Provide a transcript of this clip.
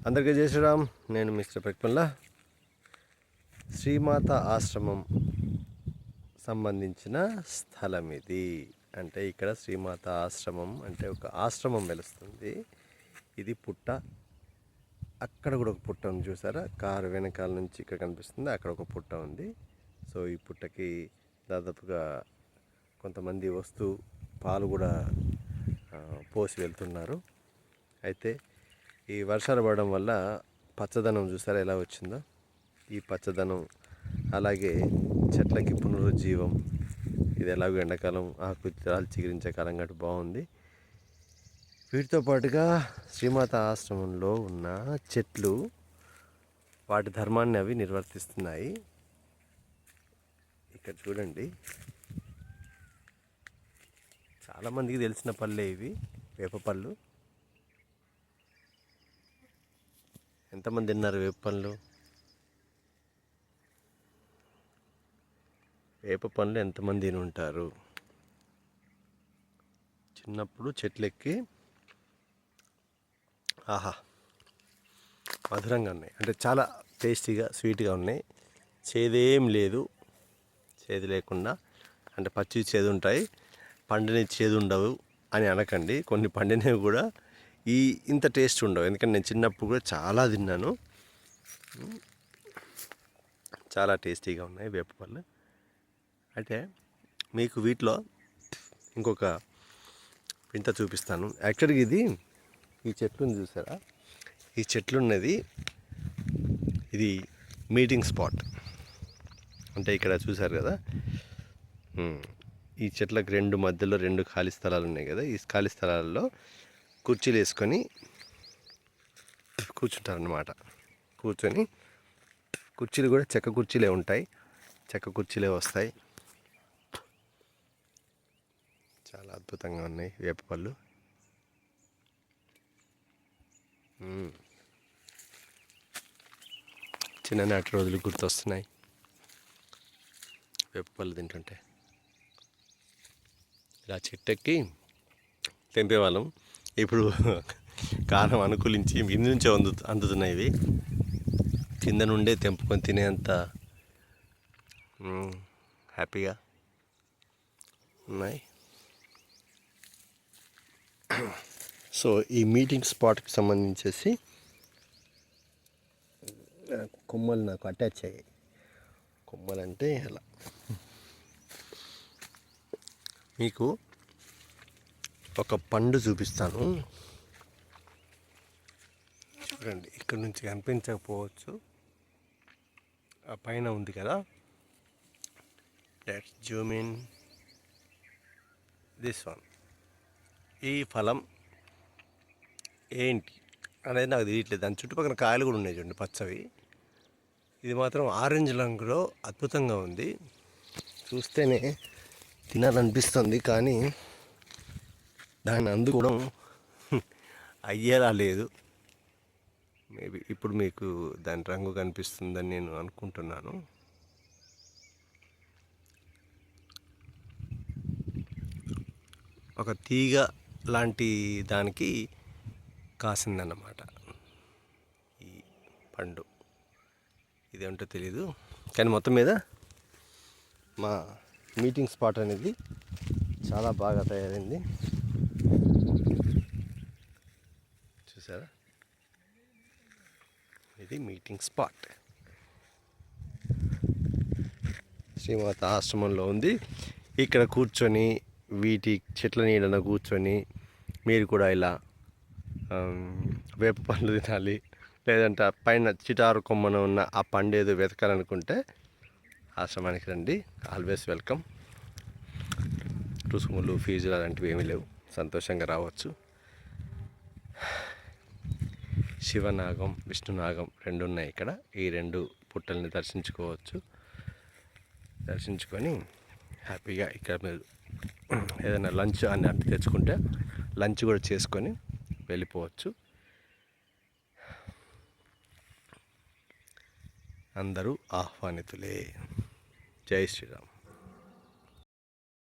అందరికీ జై శ్రీరామ్. నేను మిస్టర్ ప్రక్మల్ల. శ్రీమాత ఆశ్రమం సంబంధించిన స్థలం ఇది. అంటే ఇక్కడ శ్రీమాత ఆశ్రమం అంటే ఒక ఆశ్రమం వెలుస్తుంది. ఇది పుట్ట. అక్కడ కూడా ఒక పుట్ట ఉంది, చూసారా? కారు వెనకాల నుంచి ఇక్కడ కనిపిస్తుంది, అక్కడ ఒక పుట్ట ఉంది. సో ఈ పుట్టకి దాదాపుగా కొంతమంది వస్తూ పాలు కూడా పోసి వెళ్తున్నారు. అయితే ఈ వర్షాలు పడడం వల్ల పచ్చదనం చూసారా ఎలా వచ్చిందో. ఈ పచ్చదనం అలాగే చెట్లకి పునరుజ్జీవం. ఇది ఎలాగో ఎండాకాలం ఆకురాలు చిగురించే కాలం కాబట్టి బాగుంది. వీటితో పాటుగా శ్రీమాత ఆశ్రమంలో ఉన్న చెట్లు వాటి ధర్మాన్ని అవి నిర్వర్తిస్తున్నాయి. ఇక్కడ చూడండి, చాలామందికి తెలిసిన పళ్ళే ఇవి, వేప పళ్ళు. ఎంతమంది తిన్నారు వేప పండ్లు? వేప పండ్లు ఎంతమంది తిని ఉంటారు? చిన్నప్పుడు చెట్లెక్కి ఆహా మధురంగా ఉన్నాయి, అంటే చాలా టేస్టీగా స్వీట్గా ఉన్నాయి. చేదేం లేదు, చేదు లేకుండా. అంటే పచ్చి చేదు ఉంటాయి, పండినవి చేదు ఉండవు అని అనకండి. కొన్ని పండినవి కూడా ఇంత టేస్ట్ ఉండవు. ఎందుకంటే నేను చిన్నప్పుడు కూడా చాలా తిన్నాను. చాలా టేస్టీగా ఉన్నాయి వేప పళ్ళు. అయితే మీకు వీటిలో ఇంకొక వింత చూపిస్తాను. యాక్చువల్గా ఈ చెట్లుని చూసారా? ఈ చెట్లున్నది ఇది మీటింగ్ స్పాట్. అంటే ఇక్కడ చూసారు కదా, ఈ చెట్లకు మధ్యలో 2 ఖాళీ స్థలాలు ఉన్నాయి కదా. ఈ ఖాళీ స్థలాల్లో కుర్చీలు వేసుకొని కూర్చుంటారన్నమాట. కూర్చొని కుర్చీలు కూడా చెక్క కుర్చీలే ఉంటాయి, చెక్క కుర్చీలే వస్తాయి. చాలా అద్భుతంగా ఉన్నాయి వేప పళ్ళు. చిన్ననాటి రోజులు గుర్తొస్తున్నాయి వేప పళ్ళు తింటుంటే. ఇలా చెట్టెక్కి తెంపేవాళ్ళం. ఇప్పుడు కాలం అనుకూలించి ఇంటి నుంచే అందుతున్నాయి ఇవి. కింద నుండే తెంపుకొని తినేంత హ్యాపీగా ఉన్నాయి. సో ఈ మీటింగ్ స్పాట్కి సంబంధించేసి కొమ్మలు నాకు అటాచ్ అయ్యాయి. కొమ్మలు అంటే ఎలా మీకు ఒక పండు చూపిస్తాను, చూడండి. ఇక్కడ నుంచి కనిపించకపోవచ్చు, ఆ పైన ఉంది కదా. Let's Zoom in this one. ఈ ఫలం ఏంటి అనేది నాకు తెలియట్లేదు. దాని చుట్టుపక్కల కాయలు కూడా ఉన్నాయి చూడండి, పచ్చవి. ఇది మాత్రం ఆరెంజ్ రంగులో అద్భుతంగా ఉంది. చూస్తేనే తినాలనిపిస్తుంది, కానీ దాన్ని అందుకోవడం అయ్యేలా లేదు. మేబీ ఇప్పుడు మీకు దాని రంగు కనిపిస్తుందని నేను అనుకుంటున్నాను. ఒక తీగ లాంటి దానికి కాసిందన్నమాట ఈ పండు. ఇదేంటో తెలీదు, కానీ మొత్తం మీద మా మీటింగ్ స్పాట్ అనేది చాలా బాగా తయారైంది. చూసారా? ఇది మీటింగ్ స్పాట్ శ్రీమాత ఆశ్రమంలో ఉంది. ఇక్కడ కూర్చొని వీటి చెట్ల నీడన కూర్చొని మీరు కూడా ఇలా వేప పండ్లు తినాలి, లేదంటే పైన చిటారు కొమ్మన ఉన్న ఆ పండు ఏదో వెతకాలనుకుంటే ఆశ్రమానికి రండి. Always welcome. రుసుములు ఫీజులు అలాంటివి ఏమీ లేవు, సంతోషంగా రావచ్చు. శివనాగం, విష్ణునాగం 2 ఉన్నాయి ఇక్కడ. ఈ 2 పుట్టల్ని దర్శించుకొని హ్యాపీగా ఇక్కడ మీరు ఏదైనా లంచ్ అని తెచ్చుకుంటే లంచ్ కూడా చేసుకొని వెళ్ళిపోవచ్చు. అందరూ ఆహ్వానితులే. జై శ్రీరామ్.